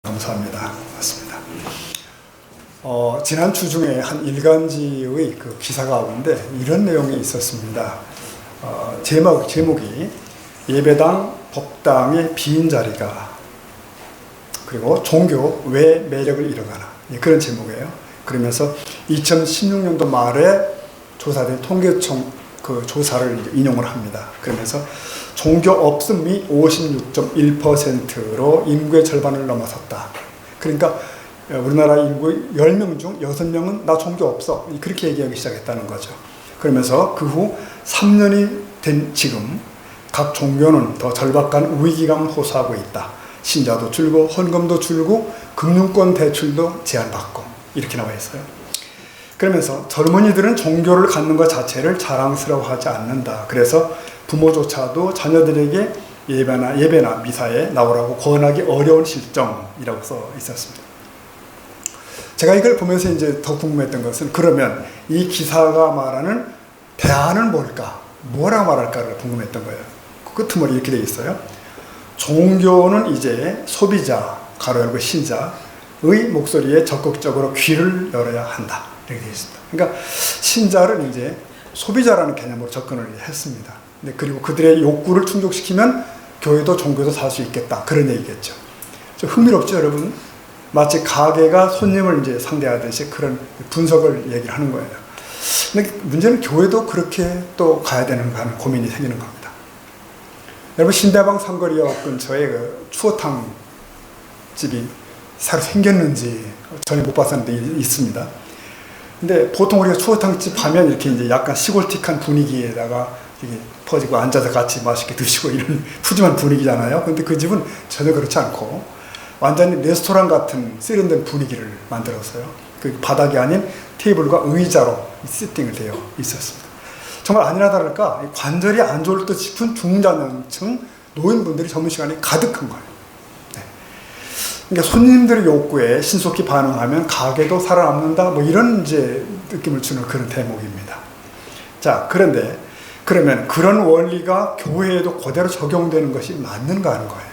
감사합니다. 맞습니다. 지난 주 중에 한 일간지의 그 기사 가운데 이런 내용이 있었습니다. 제목이 예배당, 법당의 빈 자리가 그리고 종교 왜 매력을 잃어가나 그런 제목이에요. 그러면서 2016년도 말에 조사된 통계청 그 조사를 인용을 합니다. 그러면서 종교 없음이 56.1%로 인구의 절반을 넘어섰다. 그러니까 우리나라 인구 10명 중 6명은 나 종교 없어. 그렇게 얘기하기 시작했다는 거죠. 그러면서 그 후 3년이 된 지금 각 종교는 더 절박한 위기감을 호소하고 있다. 신자도 줄고 헌금도 줄고 금융권 대출도 제한받고 이렇게 나와 있어요. 그러면서 젊은이들은 종교를 갖는 것 자체를 자랑스러워하지 않는다. 그래서 부모조차도 자녀들에게 예배나 미사에 나오라고 권하기 어려운 실정이라고 써 있었습니다. 제가 이걸 보면서 이제 더 궁금했던 것은 그러면 이 기사가 말하는 대안은 뭘까? 뭐라고 말할까를 궁금했던 거예요. 그 끄트머리 이렇게 되어 있어요. 종교는 이제 소비자, 가로 열고 신자의 목소리에 적극적으로 귀를 열어야 한다. 이렇게 되어 있습니다. 그러니까 신자를 이제 소비자라는 개념으로 접근을 했습니다. 그리고 그들의 욕구를 충족시키면 교회도 종교도 살 수 있겠다. 그런 얘기겠죠. 좀 흥미롭죠, 여러분? 마치 가게가 손님을 이제 상대하듯이 그런 분석을 얘기를 하는 거예요. 근데 문제는 교회도 그렇게 또 가야 되는가 하는 고민이 생기는 겁니다. 여러분, 신대방 삼거리역 근처에 그 추어탕 집이 새로 생겼는지 전에 못 봤었는데 있습니다. 근데 보통 우리가 추어탕집 하면 이렇게 이제 약간 시골틱한 분위기에다가 이렇게 퍼지고 앉아서 같이 맛있게 드시고 이런 푸짐한 분위기잖아요. 근데 그 집은 전혀 그렇지 않고 완전히 레스토랑 같은 세련된 분위기를 만들었어요. 그 바닥이 아닌 테이블과 의자로 세팅을 되어 있었습니다. 정말 아니나 다를까 관절이 안 좋을 듯 싶은 중장년층 노인분들이 점심 시간에 가득한 거예요. 그러니까 손님들의 욕구에 신속히 반응하면 가게도 살아남는다. 뭐 이런 이제 느낌을 주는 그런 대목입니다. 자, 그런데 그러면 그런 원리가 교회에도 그대로 적용되는 것이 맞는가 하는 거예요.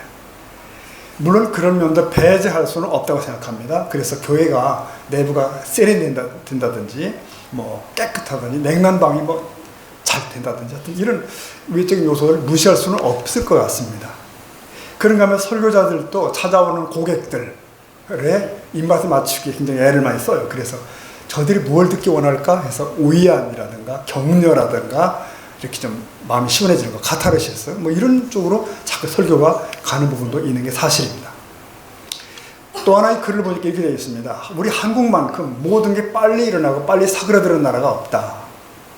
물론 그런 면도 배제할 수는 없다고 생각합니다. 그래서 교회가 내부가 세련된다든지 뭐 깨끗하든지 냉난방이 뭐 잘 된다든지 하여튼 이런 외적인 요소를 무시할 수는 없을 것 같습니다. 그런가 하면 설교자들도 찾아오는 고객들의 입맛에 맞추기에 굉장히 애를 많이 써요. 그래서 저들이 뭘 듣기 원할까 해서 위안이라든가 격려라든가 이렇게 좀 마음이 시원해지는 거, 카타르시스 뭐 이런 쪽으로 자꾸 설교가 가는 부분도 있는 게 사실입니다. 또 하나의 글을 보니까 이렇게 되어 있습니다. 우리 한국만큼 모든 게 빨리 일어나고 빨리 사그라드는 나라가 없다.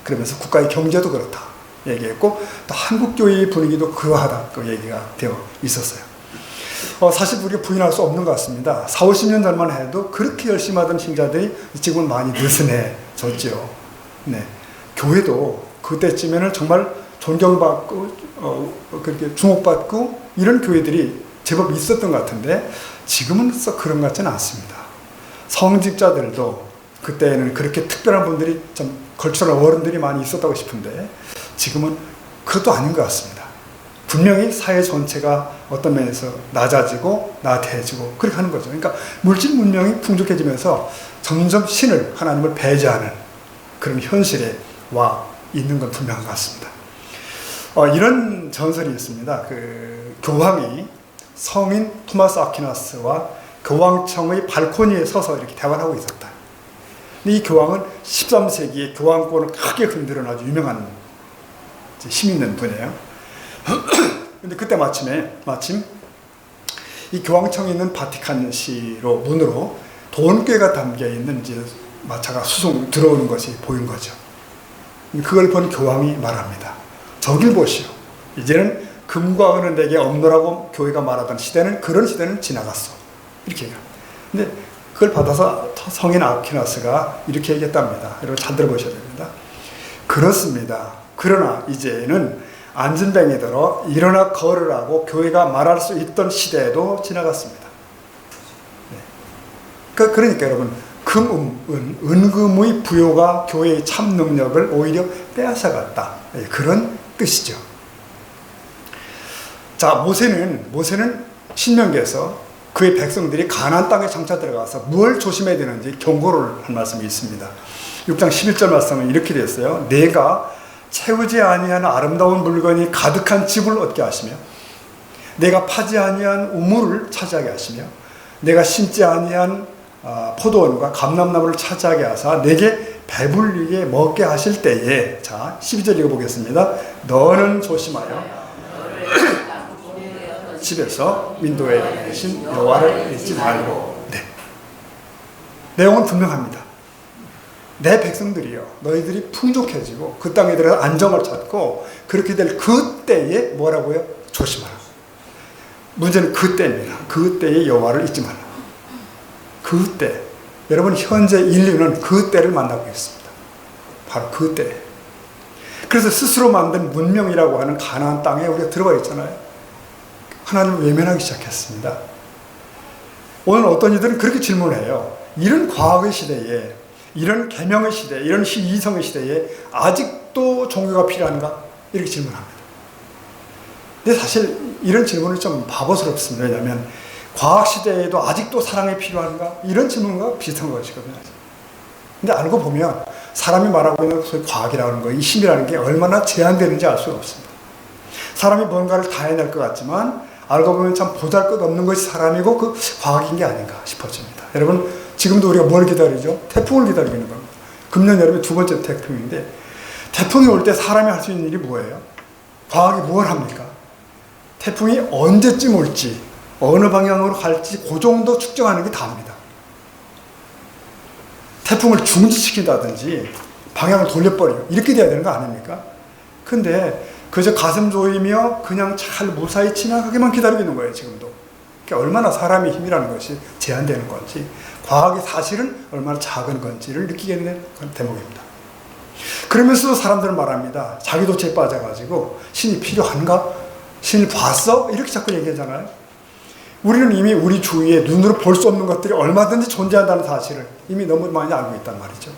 그러면서 국가의 경제도 그렇다 얘기했고 또 한국교회의 분위기도 그러하다 그 얘기가 되어 있었어요. 사실 우리가 부인할 수 없는 것 같습니다. 40, 50년 전만 해도 그렇게 열심히 하던 신자들이 지금은 많이 느슨해졌죠. 네. 교회도 그때쯤에는 정말 존경받고 그렇게 주목받고 이런 교회들이 제법 있었던 것 같은데 지금은 썩 그런 것 같지는 않습니다. 성직자들도 그때는 그렇게 특별한 분들이 좀 걸출한 어른들이 많이 있었다고 싶은데 지금은 그것도 아닌 것 같습니다. 분명히 사회 전체가 어떤 면에서 낮아지고 나태해지고 그렇게 하는 거죠. 그러니까 물질 문명이 풍족해지면서 점점 신을, 하나님을 배제하는 그런 현실에 와 있는 건 분명한 것 같습니다. 이런 전설이 있습니다. 그 교황이 성인 토마스 아퀴나스와 교황청의 발코니에 서서 이렇게 대화를 하고 있었다. 이 교황은 13세기에 교황권을 크게 흔들어 아주 유명한 힘 있는 분이에요. 근데 그때 마침 이 교황청에 있는 바티칸시로 문으로 돈꾀가 담겨 있는 이제 마차가 수송 들어오는 것이 보인 거죠. 그걸 본 교황이 말합니다. 저길 보시오. 이제는 금과 은은 내게 없노라고 교회가 말하던 시대는 그런 시대는 지나갔어. 이렇게 얘기합니다. 근데 그걸 받아서 성인 아퀴나스가 이렇게 얘기했답니다. 여러분 잘 들어보셔야 됩니다. 그렇습니다. 그러나 이제는 앉은 뱅이 들어 일어나 걸으라고 교회가 말할 수 있던 시대도 지나갔습니다. 네. 그러니까 여러분 은금의 부요가 교회의 참 능력을 오히려 빼앗아갔다. 네, 그런 뜻이죠. 자, 모세는 신명기에서 그의 백성들이 가나안 땅에 장차 들어가서 뭘 조심해야 되는지 경고를 한 말씀이 있습니다. 6장 11절 말씀은 이렇게 되었어요. 내가 채우지 아니한 아름다운 물건이 가득한 집을 얻게 하시며 내가 파지 아니한 우물을 차지하게 하시며 내가 심지 아니한 포도원과 감람나무를 차지하게 하사 내게 배불리게 먹게 하실 때에, 자 12절 읽어보겠습니다. 너는 조심하여 집에서 민도에 계신 여호와를 잊지 말고. 네. 내용은 분명합니다. 내 백성들이요, 너희들이 풍족해지고 그 땅에 들어서 안정을 찾고 그렇게 될 그때에 뭐라고요? 조심하라. 문제는 그때입니다. 그때에 여호와를 잊지 말라. 그때, 여러분 현재 인류는 그때를 만나고 있습니다. 바로 그때. 그래서 스스로 만든 문명이라고 하는 가나안 땅에 우리가 들어가 있잖아요. 하나님을 외면하기 시작했습니다. 오늘 어떤 이들은 그렇게 질문해요. 이런 과학의 시대에, 이런 계명의 시대, 이런 이성의 시대에 아직도 종교가 필요한가? 이렇게 질문합니다. 근데 사실 이런 질문은 좀 바보스럽습니다. 왜냐하면 과학 시대에도 아직도 사랑이 필요한가? 이런 질문과 비슷한 것이거든요. 근데 알고 보면 사람이 말하고 있는 소위 과학이라는 거, 이 힘이라는 게 얼마나 제한되는지 알 수가 없습니다. 사람이 뭔가를 다 해낼 것 같지만 알고 보면 참 보잘것없는 것이 사람이고 그 과학인 게 아닌가 싶어집니다. 여러분 지금도 우리가 뭘 기다리죠? 태풍을 기다리고 있는 겁니다. 금년 여름에 두 번째 태풍인데 태풍이 올 때 사람이 할 수 있는 일이 뭐예요? 과학이 뭘 합니까? 태풍이 언제쯤 올지, 어느 방향으로 갈지 그 정도 측정하는 게 다입니다. 태풍을 중지시킨다든지 방향을 돌려버려요. 이렇게 돼야 되는 거 아닙니까? 근데 그저 가슴 조이며 그냥 잘 무사히 지나가기만 기다리고 있는 거예요, 지금도. 그러니까 얼마나 사람의 힘이라는 것이 제한되는 건지, 과학이 사실은 얼마나 작은 건지를 느끼게 되는 대목입니다. 그러면서도 사람들은 말합니다. 자기도체에 빠져가지고 신이 필요한가? 신을 봤어? 이렇게 자꾸 얘기하잖아요. 우리는 이미 우리 주위에 눈으로 볼 수 없는 것들이 얼마든지 존재한다는 사실을 이미 너무 많이 알고 있단 말이죠.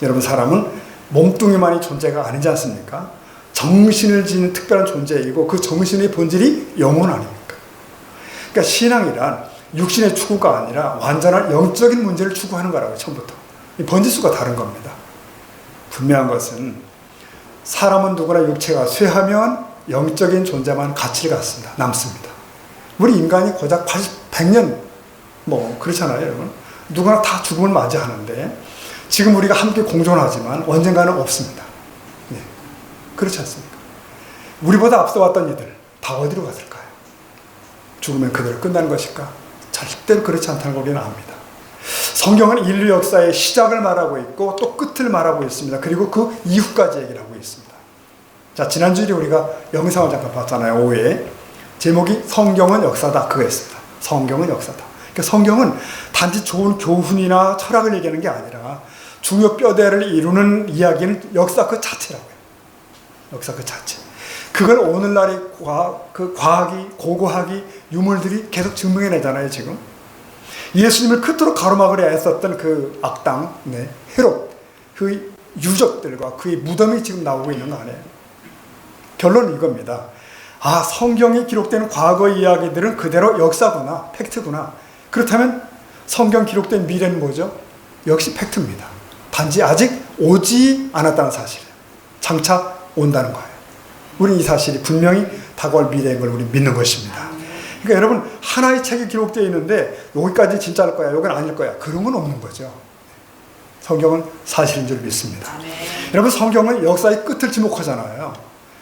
여러분 사람은 몸뚱이만이 존재가 아니지 않습니까? 정신을 지닌 특별한 존재이고 그 정신의 본질이 영혼 아닙니까? 그러니까 신앙이란 육신의 추구가 아니라 완전한 영적인 문제를 추구하는 거라고요. 처음부터. 이 번지수가 다른 겁니다. 분명한 것은 사람은 누구나 육체가 쇠하면 영적인 존재만 가치를 갖습니다. 남습니다. 우리 인간이 고작 100년 뭐 그렇잖아요, 여러분. 누구나 다 죽음을 맞이하는데 지금 우리가 함께 공존하지만 언젠가는 없습니다. 네. 그렇지 않습니까? 우리보다 앞서 왔던 이들 다 어디로 갔을까요? 죽으면 그대로 끝나는 것일까? 절대로 그렇지 않다는 걸 우리는 압니다. 성경은 인류 역사의 시작을 말하고 있고 또 끝을 말하고 있습니다. 그리고 그 이후까지 얘기를 하고 있습니다. 자, 지난주에 우리가 영상을 잠깐 봤잖아요. 5회. 제목이 성경은 역사다. 그거였습니다. 성경은 역사다. 그러니까 성경은 단지 좋은 교훈이나 철학을 얘기하는 게 아니라 중요 뼈대를 이루는 이야기는 역사 그 자체라고요. 역사 그 자체. 그걸 오늘날의 과학이, 고고학이, 유물들이 계속 증명해내잖아요, 지금. 예수님을 그토록 가로막으려 애썼던 그 악당, 네, 헤롯, 그의 유적들과 그의 무덤이 지금 나오고 있는 거 아니에요. 결론은 이겁니다. 아, 성경에 기록된 과거 이야기들은 그대로 역사구나, 팩트구나. 그렇다면 성경 기록된 미래는 뭐죠? 역시 팩트입니다. 단지 아직 오지 않았다는 사실이에요. 장차 온다는 거예요. 우리는 이 사실이 분명히 다가올 미래인 걸 우리 믿는 것입니다. 그러니까 여러분 하나의 책이 기록되어 있는데 여기까지 진짜일 거야, 여기는 아닐 거야. 그런 건 없는 거죠. 성경은 사실인 줄 믿습니다. 여러분 성경은 역사의 끝을 지목하잖아요.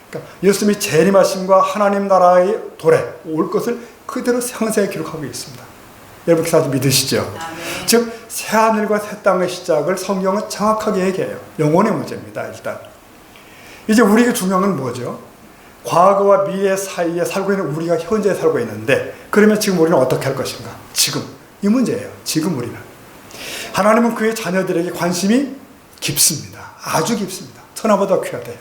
그러니까 예수님이 재림하심과 하나님 나라의 도래, 올 것을 그대로 상세히 기록하고 있습니다. 여러분 그 사실 믿으시죠? 즉 새하늘과 새 땅의 시작을 성경은 정확하게 얘기해요. 영혼의 문제입니다. 일단 이제 우리에게 중요한 건 뭐죠? 과거와 미래 사이에 살고 있는 우리가 현재에 살고 있는데 그러면 지금 우리는 어떻게 할 것인가? 지금 이 문제예요. 지금 우리는 하나님은 그의 자녀들에게 관심이 깊습니다. 아주 깊습니다. 천하보다 귀하대요.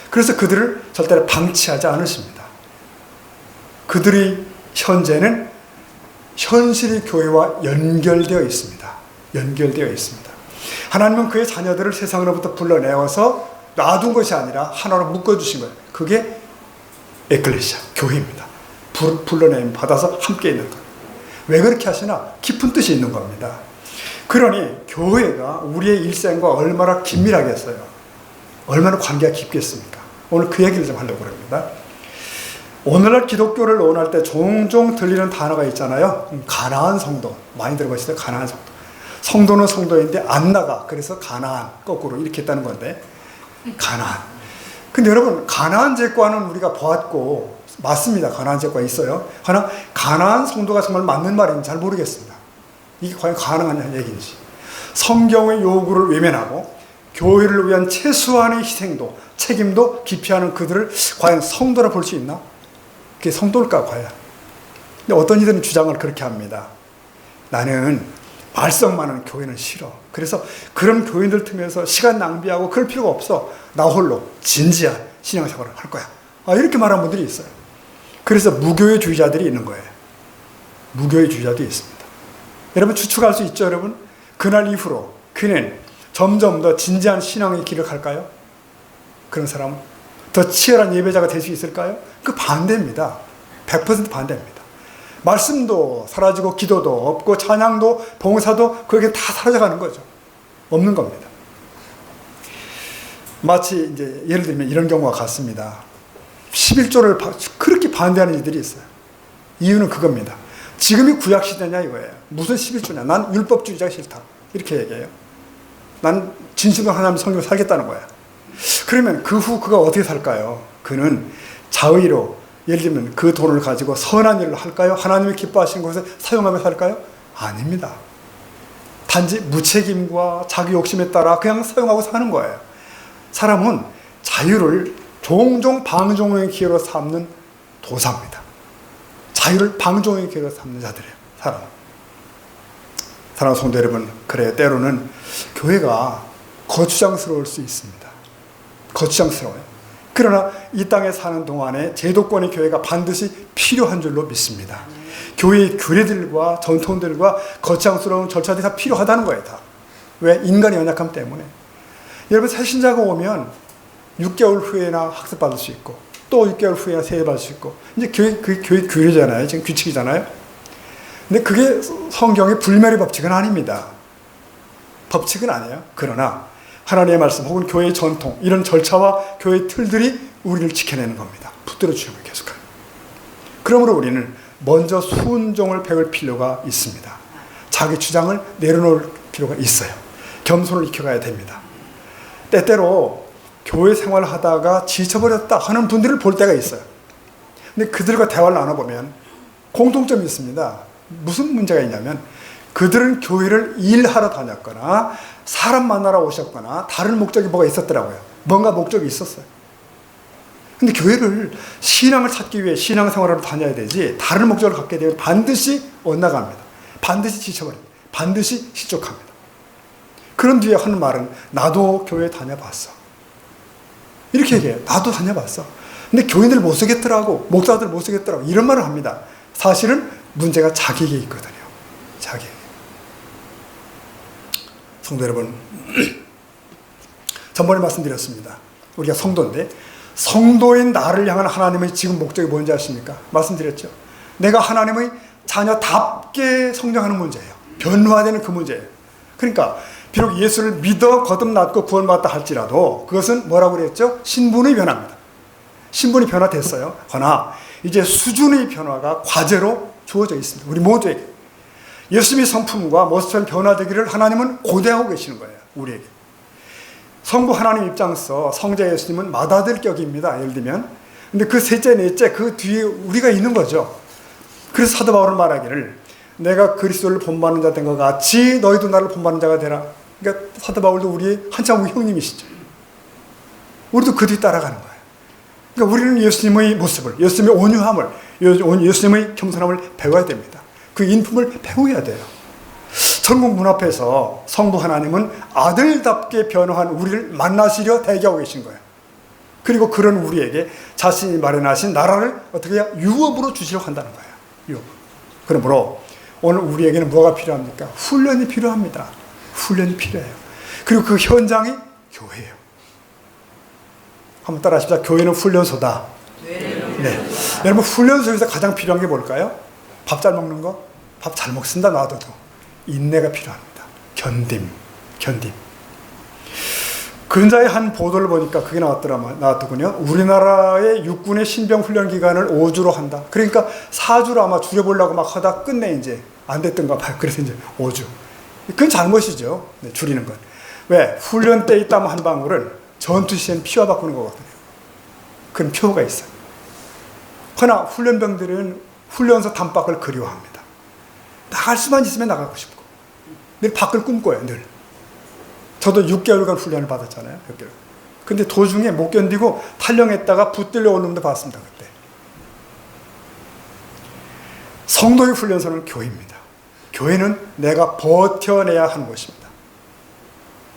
그래서 그들을 절대로 방치하지 않으십니다. 그들의 현재는 현실의 교회와 연결되어 있습니다. 연결되어 있습니다. 하나님은 그의 자녀들을 세상으로부터 불러내어서 놔둔 것이 아니라 하나로 묶어주신 거예요. 그게 에클레시아, 교회입니다. 불러내임 받아서 함께 있는 것. 왜 그렇게 하시나? 깊은 뜻이 있는 겁니다. 그러니 교회가 우리의 일생과 얼마나 긴밀하겠어요? 얼마나 관계가 깊겠습니까? 오늘 그 얘기를 좀 하려고 합니다. 오늘날 기독교를 논할 때 종종 들리는 단어가 있잖아요. 가나안 성도. 많이 들어보시죠? 가나안 성도. 성도는 성도인데 안 나가. 그래서 가나안. 거꾸로 이렇게 했다는 건데. 가나안. 근데 여러분, 가나안 제과는 우리가 보았고, 맞습니다. 가나안 제과 있어요. 그러나 가나안 성도가 정말 맞는 말인지 잘 모르겠습니다. 이게 과연 가능한 얘기인지. 성경의 요구를 외면하고 교회를 위한 최소한의 희생도 책임도 기피하는 그들을 과연 성도라 볼 수 있나? 그게 성도일까 과연? 근데 어떤 이들은 주장을 그렇게 합니다. 나는 말썽 많은 교회는 싫어. 그래서 그런 교인들 틈에서 시간 낭비하고 그럴 필요가 없어. 나 홀로 진지한 신앙생활을 할 거야. 이렇게 말하는 분들이 있어요. 그래서 무교회주의자들이 있는 거예요. 무교회주의자도 있습니다. 여러분 추측할 수 있죠, 여러분? 그날 이후로 그는 점점 더 진지한 신앙의 길을 갈까요? 그런 사람은 더 치열한 예배자가 될 수 있을까요? 그 반대입니다. 100% 반대입니다. 말씀도 사라지고 기도도 없고 찬양도 봉사도 그게 다 사라져가는 거죠. 없는 겁니다. 마치 이제 예를 들면 이런 경우가 같습니다. 11조를 그렇게 반대하는 이들이 있어요. 이유는 그겁니다. 지금이 구약시대냐 이거예요. 무슨 11조냐. 난 율법주의자가 싫다. 이렇게 얘기해요. 난 진실로 하나님 성경을 살겠다는 거야. 그러면 그 후 그가 어떻게 살까요? 그는 자의로 예를 들면 그 돈을 가지고 선한 일을 할까요? 하나님이 기뻐하시는 것에 사용하며 살까요? 아닙니다. 단지 무책임과 자기 욕심에 따라 그냥 사용하고 사는 거예요. 사람은 자유를 종종 방종의 기회로 삼는 도사입니다. 자유를 방종의 기회로 삼는 자들이에요. 사랑하는 성도 여러분, 그래요. 때로는 교회가 거추장스러울 수 있습니다. 거추장스러워요. 그러나 이 땅에 사는 동안에 제도권의 교회가 반드시 필요한 줄로 믿습니다. 교회의 규례들과 전통들과 거추장스러운 절차들이 다 필요하다는 거예요. 다. 왜? 인간의 연약함 때문에. 여러분 새신자가 오면 6개월 후에나 학습받을 수 있고 또 6개월 후에나 세례받을 수 있고 이제 그게 교회 규례잖아요. 지금 규칙이잖아요. 근데 그게 성경의 불멸의 법칙은 아닙니다. 법칙은 아니에요. 그러나 하나님의 말씀 혹은 교회의 전통 이런 절차와 교회의 틀들이 우리를 지켜내는 겁니다. 붙들어 주시는 계속하는. 그러므로 우리는 먼저 순종을 배울 필요가 있습니다. 자기 주장을 내려놓을 필요가 있어요. 겸손을 익혀가야 됩니다. 때때로 교회 생활을 하다가 지쳐버렸다 하는 분들을 볼 때가 있어요. 근데 그들과 대화를 나눠보면 공통점이 있습니다. 무슨 문제가 있냐면 그들은 교회를 일하러 다녔거나 사람 만나러 오셨거나 다른 목적이 뭐가 있었더라고요. 뭔가 목적이 있었어요. 근데 교회를 신앙을 찾기 위해 신앙생활을 다녀야 되지 다른 목적을 갖게 되면 반드시 엇나갑니다. 반드시 지쳐버립니다. 반드시 실족합니다. 그런 뒤에 하는 말은 나도 교회 다녀봤어. 이렇게 얘기해요. 나도 다녀봤어. 근데 교인들 못 쓰겠더라고. 목사들 못 쓰겠더라고. 이런 말을 합니다. 사실은 문제가 자기에게 있거든요. 자기에게. 성도 여러분, 전번에 말씀드렸습니다. 우리가 성도인데 성도인 나를 향한 하나님의 지금 목적이 뭔지 아십니까? 말씀드렸죠. 내가 하나님의 자녀답게 성장하는 문제예요. 변화되는 그 문제예요. 그러니까 비록 예수를 믿어 거듭났고 구원받았다 할지라도 그것은 뭐라고 그랬죠? 신분의 변화입니다. 신분이 변화됐어요. 그러나 이제 수준의 변화가 과제로 주어져 있습니다. 우리 모두에게. 예수님의 성품과 모습처럼 변화되기를 하나님은 고대하고 계시는 거예요. 우리에게. 성부 하나님 입장에서 성자 예수님은 맏아들 격입니다. 예를 들면. 근데 그 셋째, 넷째 그 뒤에 우리가 있는 거죠. 그래서 사도 바울은 말하기를 내가 그리스도를 본받는 자 된 것 같이 너희도 나를 본받는 자가 되라. 그러니까 사도 바울도 우리의 한참 형님이시죠. 우리도 그 뒤 따라가는 거예요. 그러니까 우리는 예수님의 모습을, 예수님의 온유함을, 예수님의 겸손함을 배워야 됩니다. 그 인품을 배워야 돼요. 천국 문 앞에서 성부 하나님은 아들답게 변화한 우리를 만나시려 대기하고 계신 거예요. 그리고 그런 우리에게 자신이 마련하신 나라를 어떻게 해야 유업으로 주시려고 한다는 거예요. 유업. 그러므로 오늘 우리에게는 뭐가 필요합니까? 훈련이 필요합니다. 훈련이 필요해요. 그리고 그 현장이 교회예요. 한번 따라 하십시다. 교회는 훈련소다. 네. 여러분 훈련소에서 가장 필요한 게 뭘까요? 밥 잘 먹는 거? 밥 잘 먹습니다. 놔둬도 인내가 필요합니다. 견딤. 근자의 한 보도를 보니까 그게 나왔더군요. 우리나라의 육군의 신병 훈련 기간을 5주로 한다. 그러니까 4주로 아마 줄여보려고 막 하다 끝내 이제 안 됐던가 봐요. 그래서 이제 5주. 그건 잘못이죠. 네, 줄이는 건. 왜? 훈련 때 땀 한 방울을 전투 시엔 피와 바꾸는 거거든요. 그런 표가 있어요. 그러나 훈련병들은 훈련소 단박을 그리워합니다. 나갈 수만 있으면 나가고 싶고 늘 밖을 꿈꿔요. 늘. 저도 6개월간 훈련을 받았잖아요. 6개월. 근데 도중에 못 견디고 탈영했다가 붙들려 오는 놈도 봤습니다. 그때. 성도의 훈련소는 교회입니다. 교회는 내가 버텨내야 하는 곳입니다.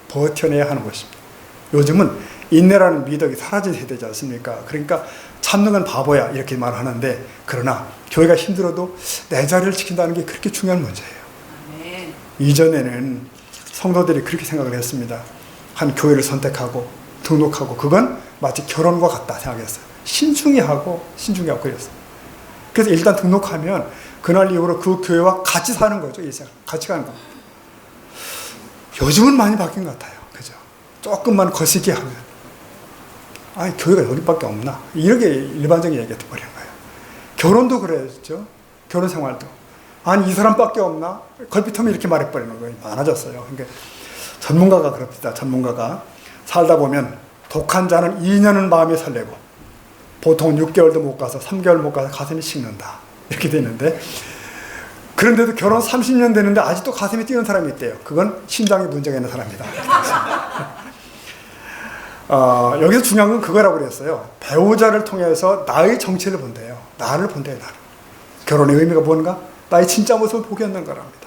버텨내야 하는 곳입니다. 요즘은 인내라는 미덕이 사라진 세대지 않습니까? 그러니까 참는 건 바보야 이렇게 말하는데, 그러나 교회가 힘들어도 내 자리를 지킨다는 게 그렇게 중요한 문제예요. 아멘. 이전에는 성도들이 그렇게 생각을 했습니다. 한 교회를 선택하고 등록하고 그건 마치 결혼과 같다 생각했어요. 신중히 하고 그랬어요. 그래서 일단 등록하면 그날 이후로 그 교회와 같이 사는 거죠. 같이 가는 겁니다. 요즘은 많이 바뀐 것 같아요. 그죠? 조금만 거시기 하면 아니 교회가 여기밖에 없나? 이렇게 일반적인 얘기가 돼버리는 거예요. 결혼도 그랬죠. 결혼 생활도. 아니 이 사람밖에 없나? 걸핏하면 이렇게 말해버리는 거예요. 많아졌어요. 그러니까 전문가가 그럽니다. 전문가가 살다 보면 독한 자는 2년은 마음이 설레고 보통 6개월도 못 가서 3개월 못 가서 가슴이 식는다. 이렇게 되는데, 그런데도 결혼 30년 되는데 아직도 가슴이 뛰는 사람이 있대요. 그건 심장에 문제가 있는 사람이다. 여기서 중요한 건 그거라고 그랬어요. 배우자를 통해서 나의 정체를 본대요. 나를 본대요. 나를. 결혼의 의미가 뭔가? 나의 진짜 모습을 보게 한다는 거랍니다.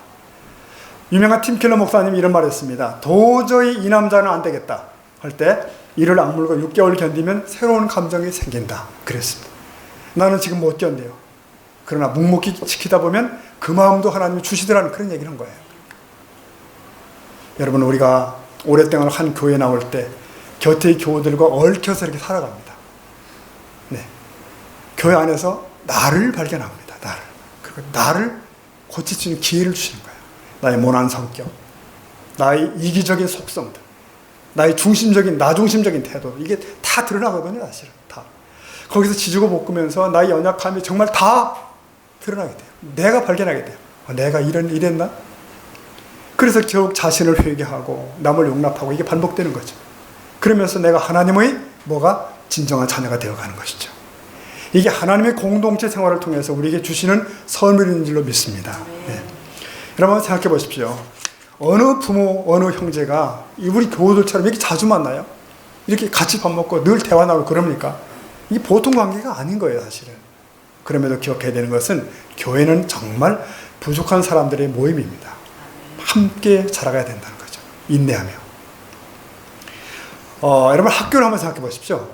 유명한 팀켈러 목사님이 이런 말을 했습니다. 도저히 이 남자는 안 되겠다 할 때 이를 악물고 6개월 견디면 새로운 감정이 생긴다 그랬습니다. 나는 지금 못 견뎌요. 그러나 묵묵히 지키다 보면 그 마음도 하나님이 주시더라는 그런 얘기를 한 거예요. 여러분, 우리가 오랫동안 한 교회에 나올 때 곁의 교우들과 얽혀서 이렇게 살아갑니다. 네. 교회 안에서 나를 발견합니다. 그리고 나를 고칠 수 있는 기회를 주시는 거예요. 나의 모난 성격, 나의 이기적인 속성들, 나의 나 중심적인 태도, 이게 다 드러나거든요. 사실은 다. 거기서 지지고 볶으면서 나의 연약함이 정말 다 드러나게 돼요. 내가 발견하게 돼요. 내가 이랬나? 그래서 결국 자신을 회개하고 남을 용납하고 이게 반복되는 거죠. 그러면서 내가 하나님의 뭐가 진정한 자녀가 되어가는 것이죠. 이게 하나님의 공동체 생활을 통해서 우리에게 주시는 선물인 줄로 믿습니다. 네. 여러분 생각해 보십시오. 어느 부모, 어느 형제가 우리 교우들처럼 이렇게 자주 만나요? 이렇게 같이 밥 먹고 늘 대화 나누고 그럽니까? 이게 보통 관계가 아닌 거예요, 사실은. 그럼에도 기억해야 되는 것은 교회는 정말 부족한 사람들의 모임입니다. 함께 자라가야 된다는 거죠. 인내하며. 여러분 학교를 한번 생각해 보십시오.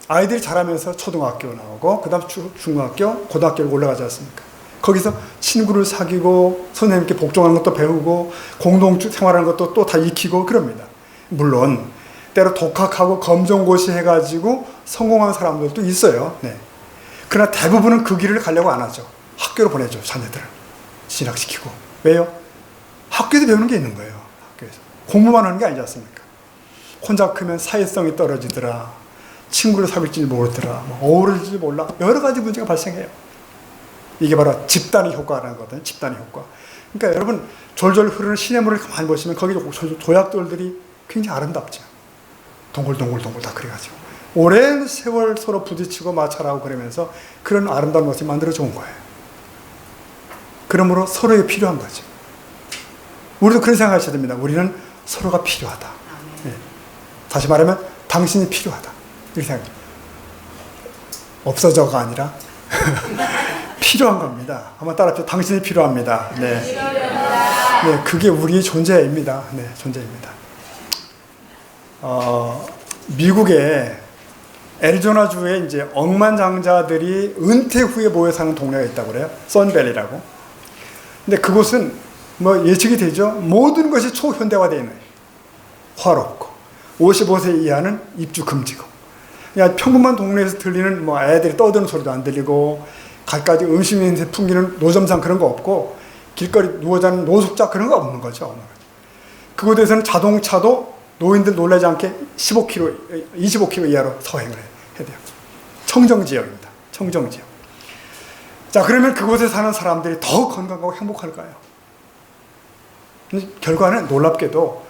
아이들이 자라면서 초등학교 나오고 그 다음 중학교, 고등학교로 올라가지 않습니까? 거기서 친구를 사귀고 선생님께 복종하는 것도 배우고 공동 생활하는 것도 또 다 익히고 그럽니다. 물론 때로 독학하고 검정고시 해가지고 성공한 사람들도 있어요. 네. 그러나 대부분은 그 길을 가려고 안 하죠. 학교로 보내죠. 자녀들을 진학시키고. 왜요? 학교에서 배우는 게 있는 거예요. 학교에서 공부만 하는 게 아니지 않습니까? 혼자 크면 사회성이 떨어지더라, 친구를 사귈지 모르더라, 어우러질지 몰라, 여러 가지 문제가 발생해요. 이게 바로 집단의 효과라는 거거든요. 집단의 효과. 그러니까 여러분 졸졸 흐르는 시냇물을 가만히 보시면 거기 조약돌들이 굉장히 아름답죠. 동글동글 다 그래가지고 오랜 세월 서로 부딪히고 마찰하고 그러면서 그런 아름다운 것이 만들어져 온 거예요. 그러므로 서로에 필요한 거죠. 우리도 그런 생각하셔야 됩니다. 우리는 서로가 필요하다. 네. 다시 말하면 당신이 필요하다. 이렇게 생각해요. 없어져가 아니라 필요한 겁니다. 한번 따라합시다. 당신이 필요합니다. 네. 네, 그게 우리의 존재입니다. 네, 존재입니다. 미국의 애리조나주에 이제 억만장자들이 은퇴 후에 모여 사는 동네가 있다고 그래요. 선밸리라고. 근데 그곳은 뭐 예측이 되죠. 모든 것이 초현대화되어 있는, 화롭고 55세 이하는 입주 금지고, 그냥 평범한 동네에서 들리는 뭐 애들이 떠드는 소리도 안 들리고, 갖가지 음식 냄새 풍기는 노점상 그런 거 없고, 길거리 누워 자는 노숙자 그런 거 없는 거죠. 그곳에서는 자동차도 노인들 놀라지 않게 15km, 25km 이하로 서행을 해야 돼요. 청정지역입니다. 청정지역. 자, 그러면 그곳에 사는 사람들이 더 건강하고 행복할까요? 결과는 놀랍게도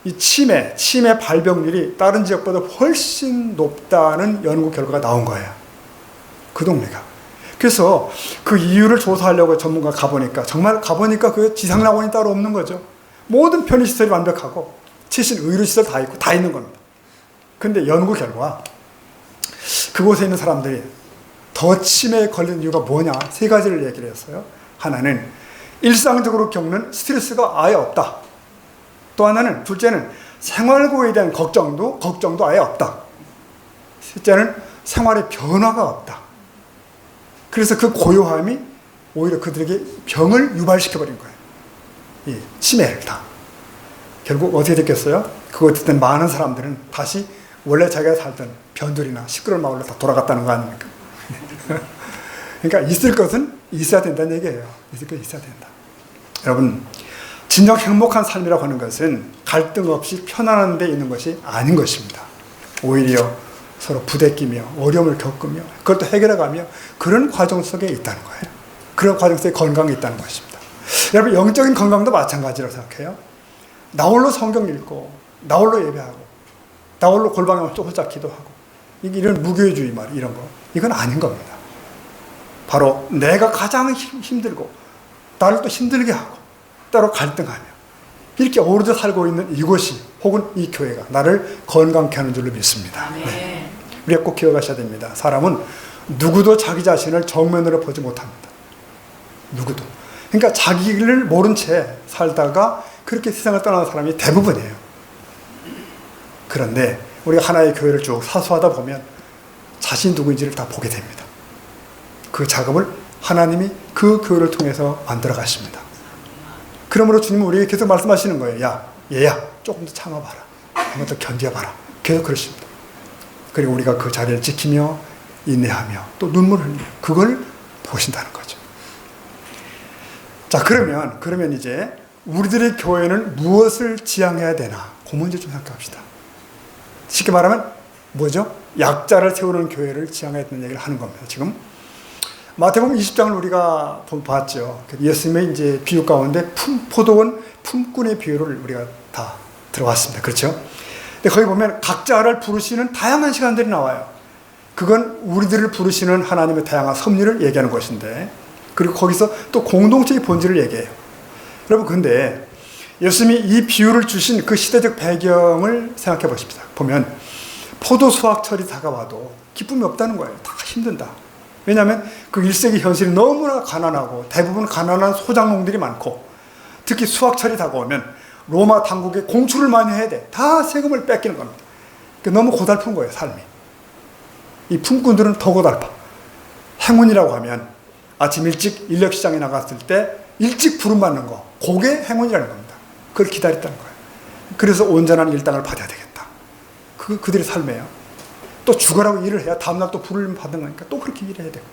이 치매 발병률이 다른 지역보다 훨씬 높다는 연구 결과가 나온 거예요. 그 동네가. 그래서 그 이유를 조사하려고 전문가 가보니까 정말 가보니까 그 지상낙원이 따로 없는 거죠. 모든 편의시설이 완벽하고 최신 의료시설 다 있고 다 있는 겁니다. 근데 연구 결과 그곳에 있는 사람들이 더 치매에 걸린 이유가 뭐냐? 세 가지를 얘기를 했어요. 하나는 일상적으로 겪는 스트레스가 아예 없다. 또 하나는, 둘째는 생활고에 대한 걱정도 아예 없다. 셋째는 생활의 변화가 없다. 그래서 그 고요함이 오히려 그들에게 병을 유발시켜버린 거예요. 이 치매를 다. 결국 어떻게 됐겠어요? 그거 듣던 많은 사람들은 다시 원래 자기가 살던 변두리나 시끄러운 마을로 다 돌아갔다는 거 아닙니까? 그러니까 있을 것은 있어야 된다는 얘기예요. 있을 것은 있어야 된다. 여러분, 진정 행복한 삶이라고 하는 것은 갈등 없이 편안한 데 있는 것이 아닌 것입니다. 오히려 서로 부대끼며 어려움을 겪으며 그것도 해결해가며 그런 과정 속에 있다는 거예요. 그런 과정 속에 건강이 있다는 것입니다. 여러분, 영적인 건강도 마찬가지라고 생각해요. 나홀로 성경 읽고 나홀로 예배하고 나홀로 골방에 홀짝 기도하고 이런 무교회주의 말 이런 거 이건 아닌 겁니다. 바로 내가 가장 힘들고 나를 또 힘들게 하고 따로 갈등하며 이렇게 어우러져 살고 있는 이곳이 혹은 이 교회가 나를 건강케 하는 줄로 믿습니다. 네. 우리가 꼭 기억하셔야 됩니다. 사람은 누구도 자기 자신을 정면으로 보지 못합니다. 누구도. 그러니까 자기를 모른 채 살다가 그렇게 세상을 떠나는 사람이 대부분이에요. 그런데 우리가 하나의 교회를 쭉 사수하다 보면 자신이 누구인지를 다 보게 됩니다. 그 작업을 하나님이 그 교회를 통해서 만들어 가십니다. 그러므로 주님은 우리에게 계속 말씀하시는 거예요. 야, 얘야, 조금 더 참아봐라. 한번 더 견뎌봐라. 계속 그러십니다. 그리고 우리가 그 자리를 지키며 인내하며 또 눈물을 흘리며 그걸 보신다는 거죠. 자, 그러면 이제 우리들의 교회는 무엇을 지향해야 되나? 그 문제 좀 생각합시다. 쉽게 말하면 뭐죠? 약자를 세우는 교회를 지향해야 되는 얘기를 하는 겁니다. 지금 마태복음 20장을 우리가 봤죠. 예수님의 이제 비유 가운데 포도원 품꾼의 비유를 우리가 다 들어왔습니다. 그렇죠? 근데 거기 보면 각자를 부르시는 다양한 시간들이 나와요. 그건 우리들을 부르시는 하나님의 다양한 섭리를 얘기하는 것인데, 그리고 거기서 또 공동체의 본질을 얘기해요. 여러분, 근데 예수님이 이 비유를 주신 그 시대적 배경을 생각해 보십시다. 보면 포도 수확철이 다가와도 기쁨이 없다는 거예요. 다 힘든다. 왜냐하면 그 1세기 현실이 너무나 가난하고 대부분 가난한 소작농들이 많고 특히 수확철이 다가오면 로마 당국에 공출을 많이 해야 돼. 다 세금을 뺏기는 겁니다. 너무 고달픈 거예요, 삶이. 이 품꾼들은 더 고달파. 행운이라고 하면 아침 일찍 인력시장에 나갔을 때 일찍 부름받는 거, 그게 행운이라는 겁니다. 그걸 기다렸다는 거예요. 그래서 온전한 일당을 받아야 되겠다. 그들의 삶이에요. 또 죽으라고 일을 해야 다음날 또 부름 받는 거니까 또 그렇게 일해야 되고.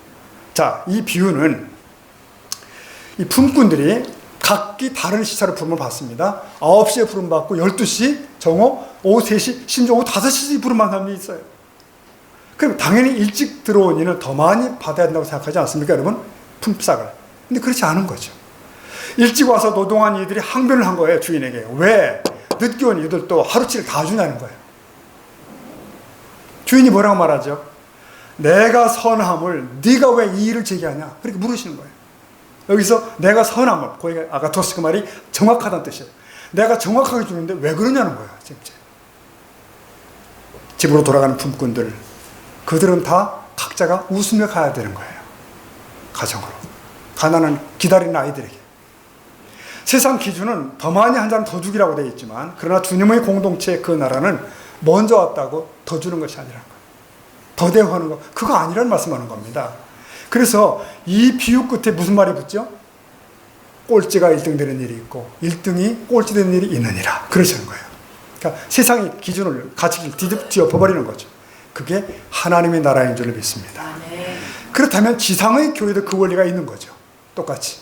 자, 이 비유는 이 품꾼들이 각기 다른 시차로 부름을 받습니다. 9시에 부름 받고 12시, 정오, 오후 3시, 심지어 오후 5시 부름 받는 사람이 있어요. 그럼 당연히 일찍 들어온 이는 더 많이 받아야 된다고 생각하지 않습니까, 여러분? 품삯을. 근데 그렇지 않은 거죠. 일찍 와서 노동한 이들이 항변을 한 거예요, 주인에게. 왜 늦게 온 이들도 하루치를 다 주냐는 거예요. 주인이 뭐라고 말하죠? 내가 선함을 네가 왜 이 일을 제기하냐? 그렇게 물으시는 거예요. 여기서 내가 선함을, 거기가 아가토스 그 말이 정확하다는 뜻이에요. 내가 정확하게 주는데 왜 그러냐는 거예요. 진짜. 집으로 돌아가는 품꾼들, 그들은 다 각자가 웃으며 가야 되는 거예요. 가정으로. 가난한 기다리는 아이들에게. 세상 기준은 더 많이 한 사람 더 주기라고 되어 있지만, 그러나 주님의 공동체 그 나라는 먼저 왔다고 더 주는 것이 아니라는 거예요. 더 대우하는 거, 그거 아니라는 말씀하는 겁니다. 그래서 이 비유 끝에 무슨 말이 붙죠? 꼴찌가 1등 되는 일이 있고 1등이 꼴찌 되는 일이 있느니라. 그러시는 거예요. 그러니까 세상의 기준을, 가치를 뒤엎어버리는 거죠. 그게 하나님의 나라인 줄 믿습니다. 그렇다면 지상의 교회도 그 원리가 있는 거죠. 똑같이.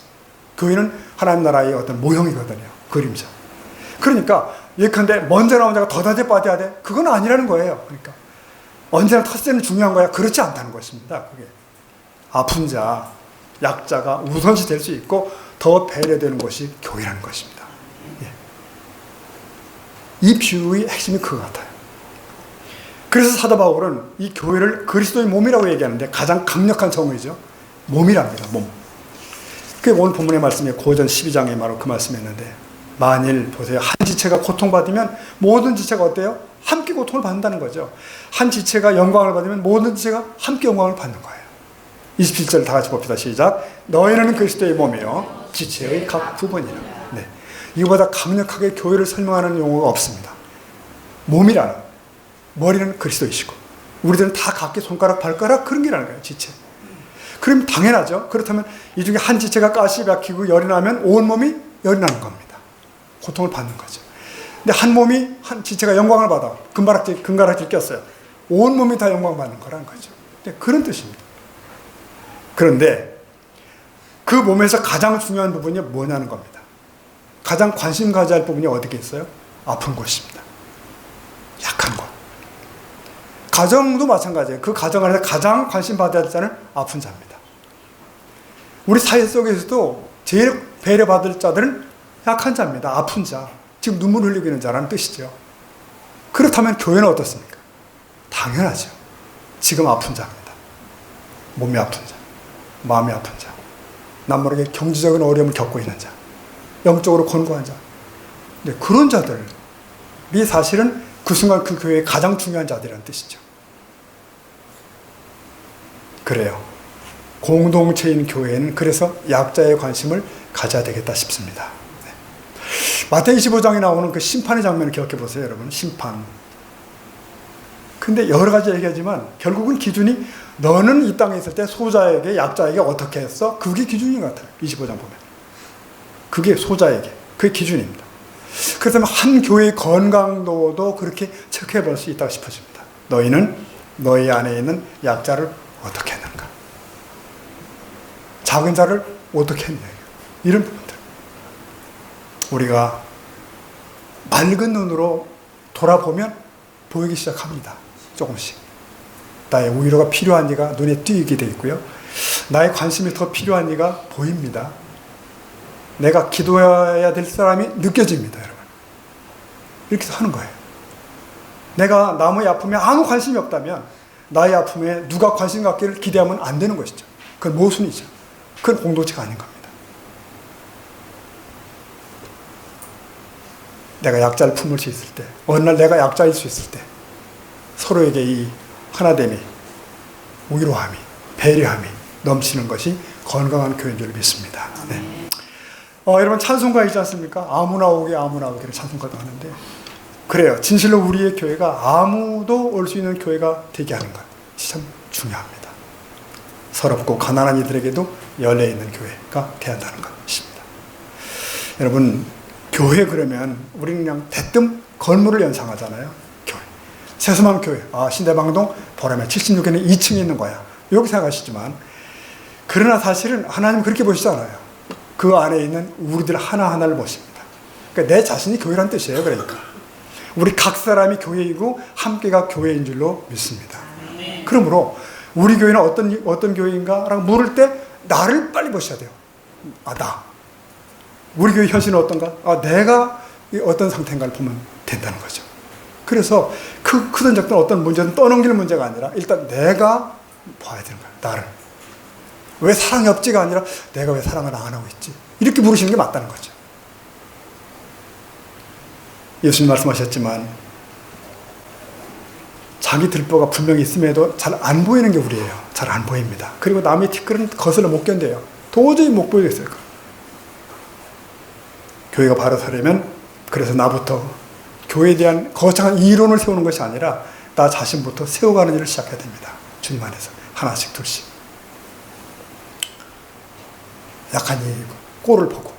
교회는 하나님 나라의 어떤 모형이거든요. 그림자. 그러니까 예컨대 먼저 나온 자가 더다대 빠져야 돼? 그건 아니라는 거예요. 그러니까 언제나 텃세는 중요한 거야? 그렇지 않다는 것입니다. 그게 아픈 자, 약자가 우선시 될 수 있고 더 배려되는 것이 교회라는 것입니다. 예. 이 비유의 핵심이 그거 같아요. 그래서 사도 바울은 이 교회를 그리스도의 몸이라고 얘기하는데 가장 강력한 정의죠. 몸이랍니다. 몸. 그게 오늘 본문의 말씀에 고전 12장에 바로 그 말씀이었는데, 만일 보세요. 한 지체가 고통받으면 모든 지체가 어때요? 함께 고통을 받는다는 거죠. 한 지체가 영광을 받으면 모든 지체가 함께 영광을 받는 거예요. 27절 다 같이 봅시다. 시작. 너희는 그리스도의 몸이요 지체의 각 부분이라. 네. 이거보다 강력하게 교회를 설명하는 용어가 없습니다. 몸이라는, 머리는 그리스도이시고 우리들은 다 각기 손가락 발가락 그런 게라는 거예요. 지체. 그럼 당연하죠. 그렇다면 이 중에 한 지체가 가시 박히고 열이 나면 온 몸이 열이 나는 겁니다. 고통을 받는 거죠. 근데 한 몸이, 한 지체가 영광을 받아 금가락질 꼈어요. 온 몸이 다 영광 받는 거라는 거죠. 그런 뜻입니다. 그런데 그 몸에서 가장 중요한 부분이 뭐냐는 겁니다. 가장 관심 가져야 할 부분이 어디에 있어요? 아픈 곳입니다. 약한 곳. 가정도 마찬가지예요. 그 가정 안에서 가장 관심 받아야 할 자는 아픈 자입니다. 우리 사회 속에서도 제일 배려받을 자들은 약한 자입니다. 아픈 자. 지금 눈물 흘리고 있는 자라는 뜻이죠. 그렇다면 교회는 어떻습니까? 당연하죠. 지금 아픈 자입니다. 몸이 아픈 자. 마음이 아픈 자, 남모르게 경제적인 어려움을 겪고 있는 자, 영적으로 권고한 자. 근데 그런 자들이 사실은 그 순간 그 교회의 가장 중요한 자들이라는 뜻이죠. 그래요. 공동체인 교회는 그래서 약자의 관심을 가져야 되겠다 싶습니다. 네. 마태복음 25장에 나오는 그 심판의 장면을 기억해 보세요, 여러분. 심판. 근데 여러 가지 얘기하지만 결국은 기준이 너는 이 땅에 있을 때 소자에게, 약자에게 어떻게 했어? 그게 기준인 것 같아요. 25장 보면. 그게 소자에게. 그게 기준입니다. 그렇다면 한 교회의 건강도도 그렇게 체크해 볼 수 있다고 싶어집니다. 너희는 너희 안에 있는 약자를 어떻게 했는가? 작은 자를 어떻게 했느냐? 이런 부분들. 우리가 맑은 눈으로 돌아보면 보이기 시작합니다. 조금씩. 나의 위로가 필요한 이가 눈에 띄게 되어 있고요. 나의 관심이 더 필요한 이가 보입니다. 내가 기도해야 될 사람이 느껴집니다, 여러분. 이렇게 하는 거예요. 내가 남의 아픔에 아무 관심이 없다면 나의 아픔에 누가 관심 갖기를 기대하면 안 되는 것이죠. 그건 모순이죠. 그건 공동체가 아닌 겁니다. 내가 약자를 품을 수 있을 때, 어느 날 내가 약자일 수 있을 때 서로에게 이 하나됨이, 위로함이, 배려함이 넘치는 것이 건강한 교회인 줄 믿습니다. 네. 여러분 찬송가 있지 않습니까? 아무나 오게 아무나 오기를 찬송가도 하는데, 그래요. 진실로 우리의 교회가 아무도 올 수 있는 교회가 되게 하는 것 참 중요합니다. 서럽고 가난한 이들에게도 열려있는 교회가 되어야 한다는 것입니다. 여러분, 교회 그러면 우리는 그냥 대뜸 건물을 연상하잖아요. 교회. 세수만 교회. 신대방동 보라매 76에는 2층에 있는 거야. 이렇게 생각하시지만, 그러나 사실은 하나님은 그렇게 보시지 않아요. 그 안에 있는 우리들 하나하나를 보십니다. 그러니까 내 자신이 교회란 뜻이에요. 그러니까 우리 각 사람이 교회이고 함께가 교회인 줄로 믿습니다. 그러므로 우리 교회는 어떤 교회인가? 라고 물을 때 나를 빨리 보셔야 돼요. 나. 우리 교회 현실은 어떤가? 내가 어떤 상태인가를 보면 된다는 거죠. 그래서 크든 작든 어떤 문제는 떠넘길 문제가 아니라 일단 내가 봐야 되는 거예요. 나를. 왜 사랑이 없지가 아니라 내가 왜 사랑을 안 하고 있지? 이렇게 물으시는 게 맞다는 거죠. 예수님 말씀하셨지만 자기 들보가 분명히 있음에도 잘 안 보이는 게 우리예요. 잘 안 보입니다. 그리고 남의 티끌은 거슬러 못 견뎌요. 도저히 못 보이겠어요. 교회가 바로 서려면 그래서 나부터 교회에 대한 거창한 이론을 세우는 것이 아니라 나 자신부터 세워가는 일을 시작해야 됩니다. 주님 안에서 하나씩 둘씩. 약한 이 꼴을 보고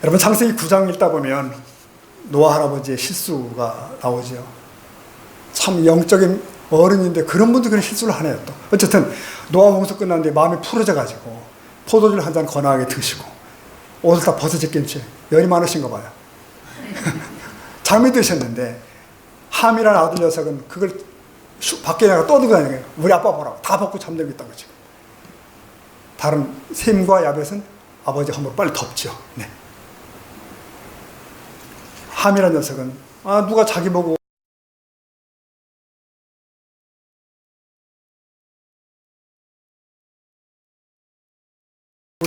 여러분 창세기 9장 읽다 보면 노아 할아버지의 실수가 나오죠. 참 영적인 어른인데 그런 분도 그런 실수를 하네요. 또 어쨌든 노아 홍수 끝났는데 마음이 풀어져 가지고 포도주를 한 잔 건강하게 드시고 옷을 다 벗어제낀 채 열이 많으신 거 봐요. 잠이 드셨는데 함이라는 아들 녀석은 그걸 밖에 나가 떠들고 다니는 거예요. 우리 아빠 보라고 다 벗고 잠들고 있다고 지금. 다른 샘과 야벳은 아버지 함으로 빨리 덮죠. 네. 함이라는 녀석은 누가 자기 보고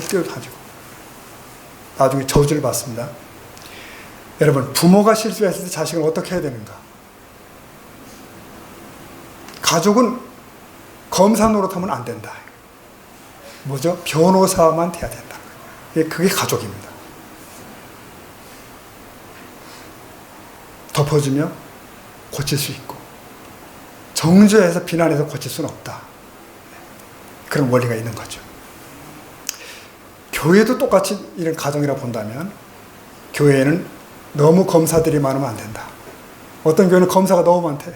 가지고 나중에 저주를 받습니다. 여러분, 부모가 실수했을 때 자식은 어떻게 해야 되는가? 가족은 검사 노릇하면 안 된다. 뭐죠? 변호사만 돼야 된다. 그게 가족입니다. 덮어주며 고칠 수 있고 정죄해서 비난해서 고칠 수는 없다. 그런 원리가 있는 거죠. 교회도 똑같이 이런 가정이라고 본다면 교회에는 너무 검사들이 많으면 안 된다. 어떤 교회는 검사가 너무 많대요.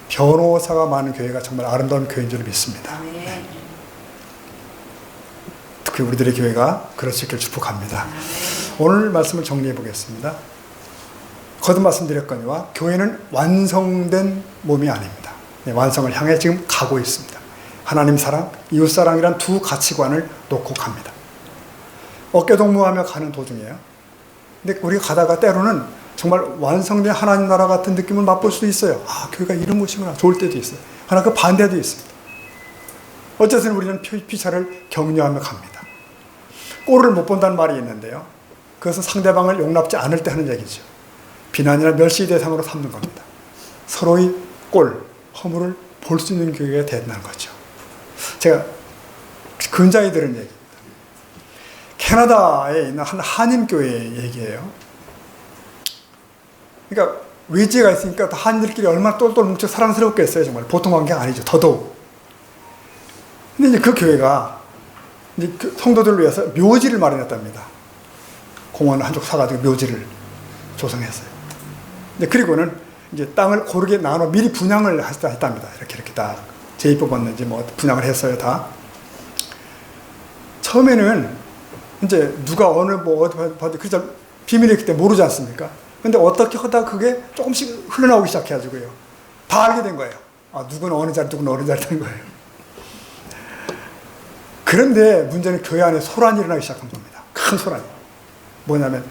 변호사가 많은 교회가 정말 아름다운 교회인 줄 믿습니다. 특히 우리들의 교회가 그럴 수 있기를 축복합니다. 오늘 말씀을 정리해 보겠습니다. 거듭 말씀드렸거니와 교회는 완성된 몸이 아닙니다. 완성을 향해 지금 가고 있습니다. 하나님 사랑, 이웃 사랑이란 두 가치관을 놓고 갑니다. 어깨동무하며 가는 도중이에요. 근데 우리가 가다가 때로는 정말 완성된 하나님 나라 같은 느낌을 맛볼 수도 있어요. 교회가 이런 곳이구나. 좋을 때도 있어요. 하나 그 반대도 있습니다. 어쨌든 우리는 피차를 격려하며 갑니다. 꼴을 못 본다는 말이 있는데요. 그것은 상대방을 용납지 않을 때 하는 얘기죠. 비난이나 멸시 대상으로 삼는 겁니다. 서로의 꼴, 허물을 볼 수 있는 교회가 된다는 거죠. 제가 근자에 들은 얘기입니다. 캐나다에 있는 한 한인교회 얘기예요. 그러니까 외지가 있으니까 한인들끼리 얼마나 똘똘 뭉쳐 사랑스럽겠어요. 정말 보통 관계가 아니죠. 더더욱. 근데 이제 그 교회가 이제 그 성도들을 위해서 묘지를 마련했답니다. 공원 한쪽 사가지고 묘지를 조성했어요. 근데 그리고는 이제 땅을 고르게 나눠 미리 분양을 했답니다. 이렇게 딱 제의 뽑았는지 뭐 분양을 했어요. 다. 처음에는 이제 누가 어느 어디 봐도 그저 비밀이기 때문에 모르지 않습니까? 근데 어떻게 하다가 그게 조금씩 흘러나오기 시작해가지고요. 다 알게 된 거예요. 누구는 어느 자리, 누구는 어느 자리 된 거예요. 그런데 문제는 교회 안에 소란이 일어나기 시작한 겁니다. 큰 소란이. 뭐냐면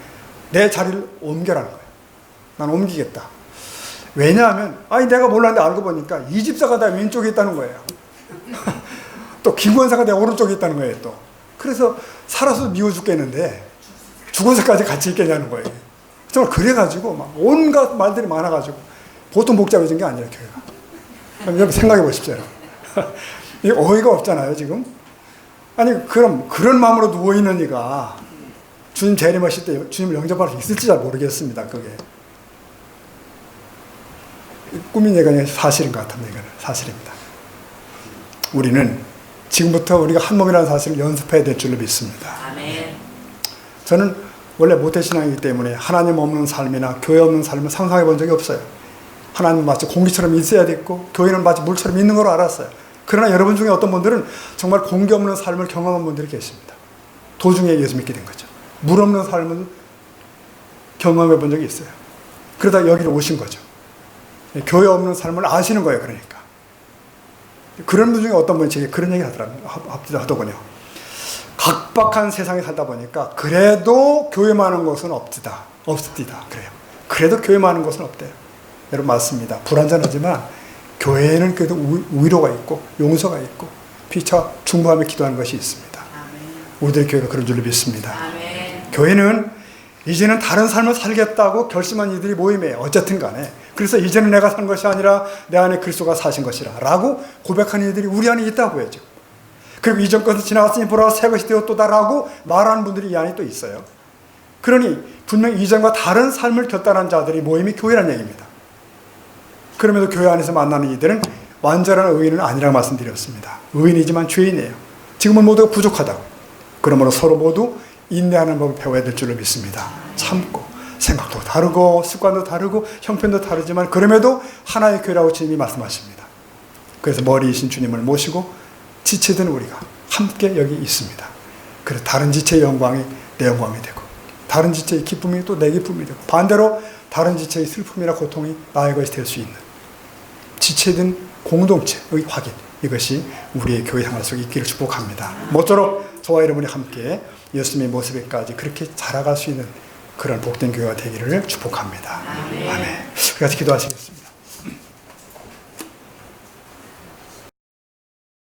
내 자리를 옮겨라는 거예요. 난 옮기겠다. 왜냐하면 내가 몰랐는데 알고 보니까 이 집사가 다 왼쪽에 있다는 거예요. 또 김권사가 내 오른쪽에 있다는 거예요. 또 그래서 살아서 미워 죽겠는데 죽어서까지 같이 있겠냐는 거예요. 정말 그래가지고 막 온갖 말들이 많아가지고 보통 복잡해진 게 아니에요. 교회가. 여러분 생각해 보십시오. 이게 어이가 없잖아요. 지금. 아니 그럼 그런 마음으로 누워있는 이가 주님 재림하실 때 주님을 영접할 수 있을지 잘 모르겠습니다. 그게 꿈인 얘기가 아니라 사실인 것 같은 얘기는 사실입니다. 우리는 지금부터 우리가 한 몸이라는 사실을 연습해야 될 줄로 믿습니다. 아멘. 저는 원래 모태신앙이기 때문에 하나님 없는 삶이나 교회 없는 삶을 상상해 본 적이 없어요. 하나님은 마치 공기처럼 있어야 됐고 교회는 마치 물처럼 있는 걸 알았어요. 그러나 여러분 중에 어떤 분들은 정말 공기 없는 삶을 경험한 분들이 계십니다. 도중에 예수 믿게 된 거죠. 물 없는 삶을 경험해 본 적이 있어요. 그러다 여기로 오신 거죠. 교회 없는 삶을 아시는 거예요. 그러니까 그런 분 중에 어떤 분이 제게 그런 얘기를 하더군요. 각박한 세상에 살다 보니까 그래도 교회 많은 곳은 없디다. 그래요. 그래도 교회 많은 곳은 없대요. 여러분 맞습니다. 불완전하지만 교회에는 그래도 위로가 있고 용서가 있고 피차 충분하며 기도하는 것이 있습니다. 우리들의 교회가 그런 줄로 믿습니다. 아멘. 교회는 이제는 다른 삶을 살겠다고 결심한 이들이 모임이에요. 어쨌든 간에. 그래서 이제는 내가 산 것이 아니라 내 안에 그리스도가 사신 것이라 라고 고백하는 이들이 우리 안에 있다고 해요. 그리고 이전 것은 지나갔으니 보라 새 것이 되었도다라고 말하는 분들이 이 안에 또 있어요. 그러니 분명히 이전과 다른 삶을 결단한 자들이 모임이 교회라는 얘기입니다. 그러면서 교회 안에서 만나는 이들은 완전한 의인은 아니라고 말씀드렸습니다. 의인이지만 죄인이에요. 지금은 모두가 부족하다고. 그러므로 서로 모두 인내하는 법을 배워야 될 줄로 믿습니다. 참고 생각도 다르고 습관도 다르고 형편도 다르지만 그럼에도 하나의 교회라고 주님이 말씀하십니다. 그래서 머리이신 주님을 모시고 지체된 우리가 함께 여기 있습니다. 그래서 다른 지체의 영광이 내 영광이 되고, 다른 지체의 기쁨이 또 내 기쁨이 되고, 반대로 다른 지체의 슬픔이나 고통이 나의 것이 될 수 있는 지체된 공동체의 확인, 이것이 우리의 교회 생활 속에 있기를 축복합니다. 모쪼록 저와 여러분이 함께 예수님의 모습에까지 그렇게 자라갈 수 있는 그런 복된 교회가 되기를 축복합니다. 아멘. 같이 기도하시겠습니다.